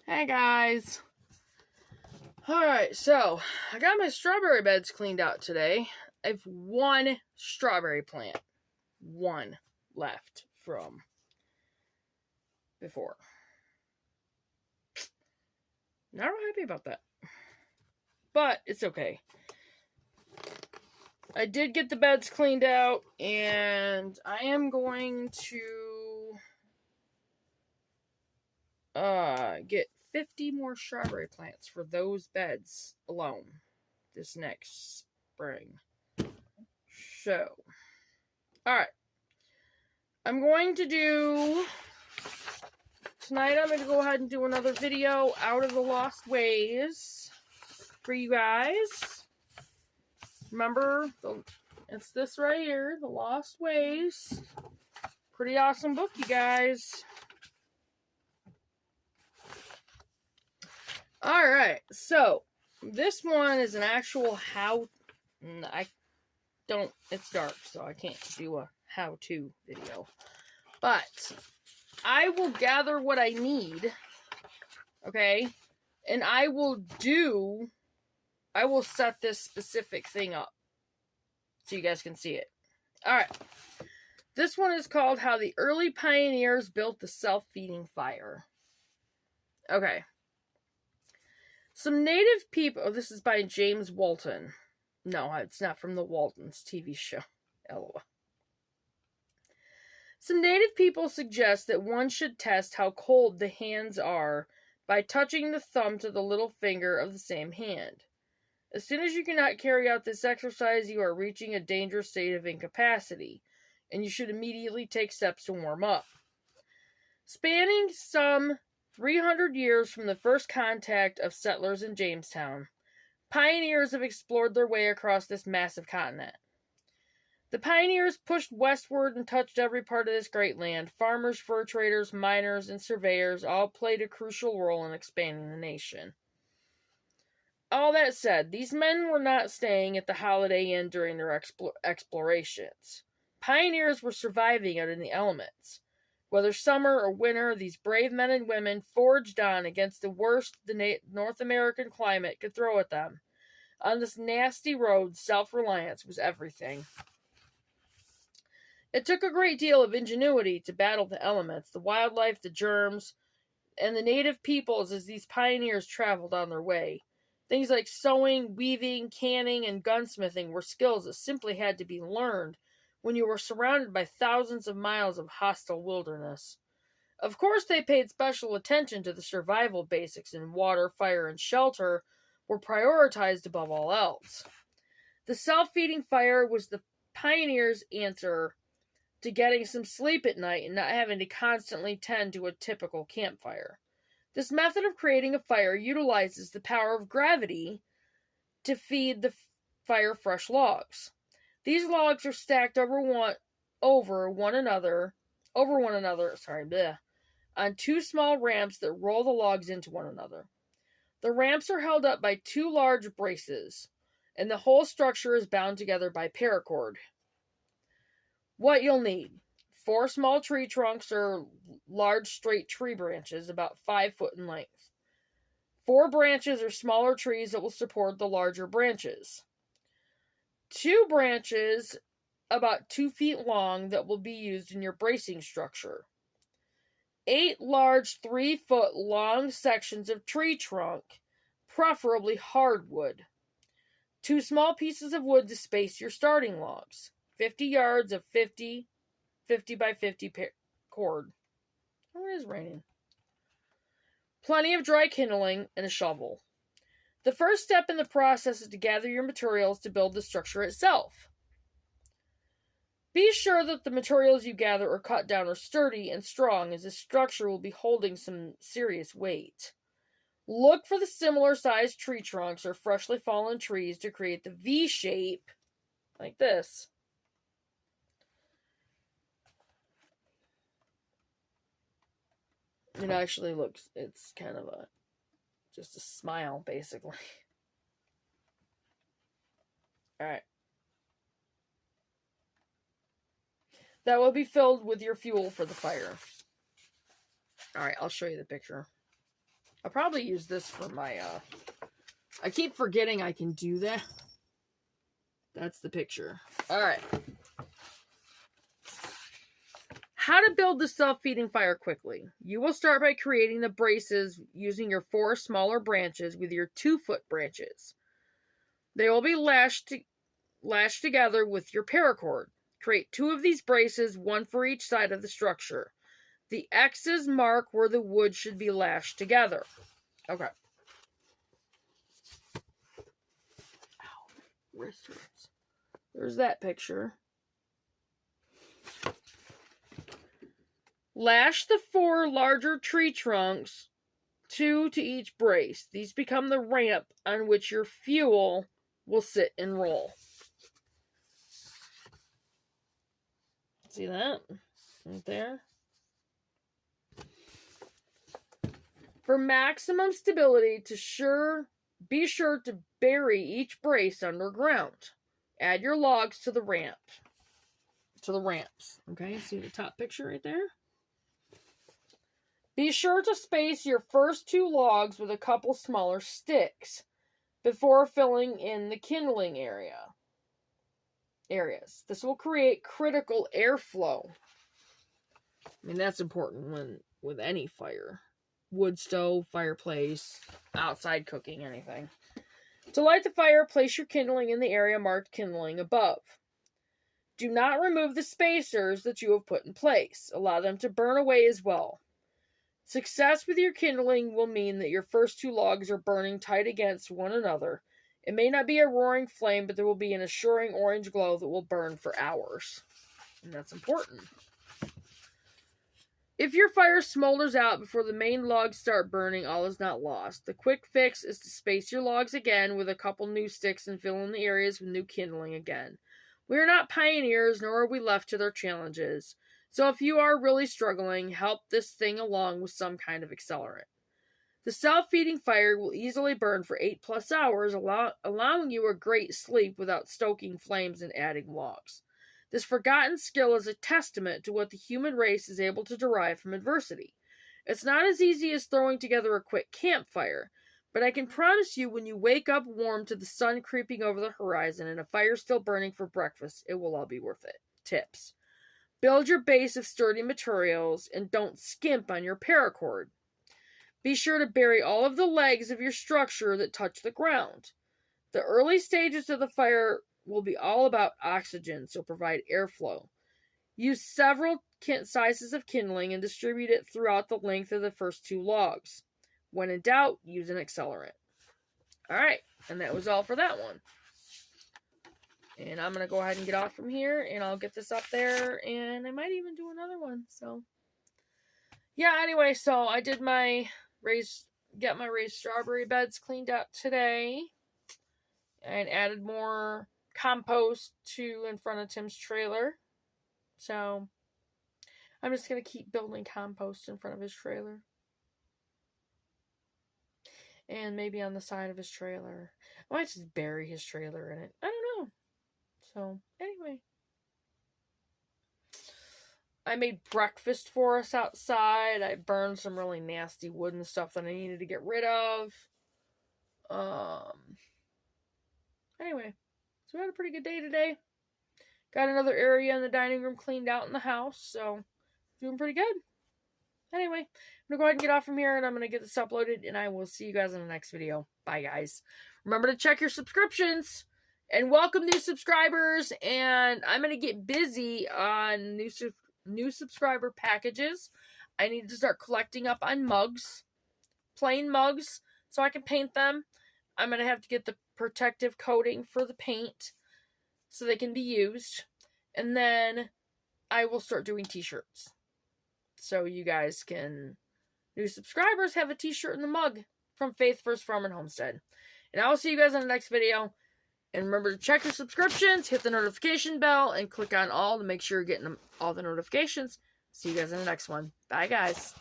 Hey guys. Alright, so I got my strawberry beds cleaned out today. I have one strawberry plant. One left from before. Not real happy about that. But it's okay. I did get the beds cleaned out, and I am going to get 50 more strawberry plants for those beds alone this next spring. So, alright. I'm going to do... Tonight I'm going to go ahead and do another video out of the Lost Ways for you guys. Remember, it's this right here, The Lost Ways. Pretty awesome book, you guys. Alright, so this one is an actual it's dark, so I can't do a how-to video. But I will gather what I need, okay? And I will set this specific thing up so you guys can see it. Alright. This one is called How the Early Pioneers Built the Self-Feeding Fire. Okay. Some native people... Oh, this is by James Walton. No, it's not from the Waltons TV show. LOL. Some native people suggest that one should test how cold the hands are by touching the thumb to the little finger of the same hand. As soon as you cannot carry out this exercise, you are reaching a dangerous state of incapacity, and you should immediately take steps to warm up. Spanning some 300 years from the first contact of settlers in Jamestown, pioneers have explored their way across this massive continent. The pioneers pushed westward and touched every part of this great land. Farmers, fur traders, miners, and surveyors all played a crucial role in expanding the nation. All that said, these men were not staying at the Holiday Inn during their explorations. Pioneers were surviving out in the elements. Whether summer or winter, these brave men and women forged on against the worst the North American climate could throw at them. On this nasty road, self-reliance was everything. It took a great deal of ingenuity to battle the elements, the wildlife, the germs, and the native peoples as these pioneers traveled on their way. Things like sewing, weaving, canning, and gunsmithing were skills that simply had to be learned when you were surrounded by thousands of miles of hostile wilderness. Of course, they paid special attention to the survival basics, and water, fire, and shelter were prioritized above all else. The self-feeding fire was the pioneers' answer to getting some sleep at night and not having to constantly tend to a typical campfire. This method of creating a fire utilizes the power of gravity to feed the fire fresh logs. These logs are stacked over one another on two small ramps that roll the logs into one another. The ramps are held up by two large braces, and the whole structure is bound together by paracord. What you'll need: 4 small tree trunks or large straight tree branches about 5 foot in length. 4 branches or smaller trees that will support the larger branches. 2 branches about 2 feet long that will be used in your bracing structure. 8 large 3 foot long sections of tree trunk, preferably hardwood. 2 small pieces of wood to space your starting logs. 50 yards of 50 by 50 cord. Oh, it is raining. Plenty of dry kindling and a shovel. The first step in the process is to gather your materials to build the structure itself. Be sure that the materials you gather or cut down are sturdy and strong, as the structure will be holding some serious weight. Look for the similar sized tree trunks or freshly fallen trees to create the V shape, like this. It actually looks, it's kind of just a smile, basically. Alright. That will be filled with your fuel for the fire. Alright, I'll show you the picture. I'll probably use this for my, I keep forgetting I can do that. That's the picture. Alright. How to build the self-feeding fire quickly. You will start by creating the braces using your 4 smaller branches with your 2-foot branches. They will be lashed together with your paracord. Create 2 of these braces, 1 for each side of the structure. The X's mark where the wood should be lashed together. Okay. Ow, wrist hurts. There's that picture. Lash the 4 larger tree trunks, 2 to each brace. These become the ramp on which your fuel will sit and roll. See that? Right there. For maximum stability, be sure to bury each brace underground. Add your logs to the ramps. Okay, see the top picture right there? Be sure to space your first 2 logs with a couple smaller sticks before filling in the kindling areas. This will create critical airflow. I mean, that's important with any fire. Wood stove, fireplace, outside cooking, anything. To light the fire, place your kindling in the area marked kindling above. Do not remove the spacers that you have put in place. Allow them to burn away as well. Success with your kindling will mean that your first 2 logs are burning tight against one another. It may not be a roaring flame, but there will be an assuring orange glow that will burn for hours. And that's important. If your fire smolders out before the main logs start burning, all is not lost. The quick fix is to space your logs again with a couple new sticks and fill in the areas with new kindling again. We are not pioneers, nor are we left to their challenges. So if you are really struggling, help this thing along with some kind of accelerant. The self-feeding fire will easily burn for 8+ hours, allowing you a great sleep without stoking flames and adding logs. This forgotten skill is a testament to what the human race is able to derive from adversity. It's not as easy as throwing together a quick campfire, but I can promise you when you wake up warm to the sun creeping over the horizon and a fire still burning for breakfast, it will all be worth it. Tips. Build your base of sturdy materials and don't skimp on your paracord. Be sure to bury all of the legs of your structure that touch the ground. The early stages of the fire will be all about oxygen, so provide airflow. Use several sizes of kindling and distribute it throughout the length of the first 2 logs. When in doubt, use an accelerant. Alright, and that was all for that one. And I'm going to go ahead and get off from here, and I'll get this up there, and I might even do another one. So, yeah, anyway, so I did get my raised strawberry beds cleaned up today, and added more compost in front of Tim's trailer. So, I'm just going to keep building compost in front of his trailer. And maybe on the side of his trailer. I might just bury his trailer in it. I don't know. So, anyway. I made breakfast for us outside. I burned some really nasty wood and stuff that I needed to get rid of. Anyway. So, we had a pretty good day today. Got another area in the dining room cleaned out in the house. So, doing pretty good. Anyway, I'm going to go ahead and get off from here, and I'm going to get this uploaded, and I will see you guys in the next video. Bye, guys. Remember to check your subscriptions, and welcome new subscribers, and I'm going to get busy on new subscriber packages. I need to start collecting up on mugs, plain mugs, so I can paint them. I'm going to have to get the protective coating for the paint so they can be used, and then I will start doing t-shirts. So you guys new subscribers have a t-shirt and the mug from Faith First Farm and Homestead. And I will see you guys in the next video. And remember to check your subscriptions, hit the notification bell, and click on all to make sure you're getting all the notifications. See you guys in the next one. Bye, guys.